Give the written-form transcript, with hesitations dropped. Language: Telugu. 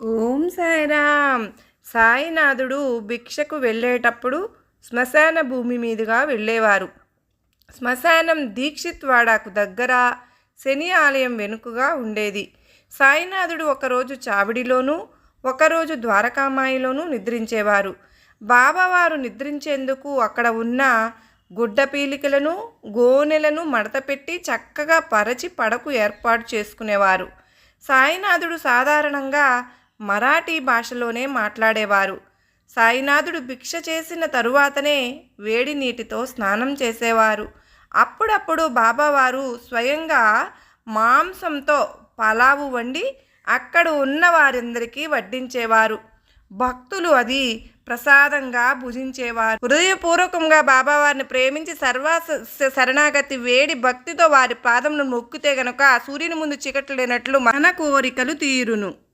ఓం సాయిరామ్. సాయినాథుడు భిక్షకు వెళ్ళేటప్పుడు శ్మశాన భూమి మీదుగా వెళ్ళేవారు. శ్మశానం దీక్షిత్ వాడాకు దగ్గర, శని ఆలయం వెనుకగా ఉండేది. సాయినాథుడు ఒకరోజు చావిడిలోనూ, ఒకరోజు ద్వారకామాయిలోనూ నిద్రించేవారు. బాబావారు నిద్రించేందుకు అక్కడ ఉన్న గుడ్డ పీలికలను, గోనెలను మడతపెట్టి చక్కగా పరచి పడకు ఏర్పాటు చేసుకునేవారు. సాయినాథుడు సాధారణంగా మరాఠీ భాషలోనే మాట్లాడేవారు. సాయినాథుడు భిక్ష చేసిన తరువాతనే వేడి నీటితో స్నానం చేసేవారు. అప్పుడప్పుడు బాబావారు స్వయంగా మాంసంతో పలావు వండి అక్కడ ఉన్న వారందరికీ వడ్డించేవారు. భక్తులు అది ప్రసాదంగా భుజించేవారు. హృదయపూర్వకంగా బాబావారిని ప్రేమించి శరణాగతి వేడి భక్తితో వారి పాదమును మొక్కితే గనుక సూర్యుని ముందు చీకట్లు లేనట్లు మన కోరికలు తీరును.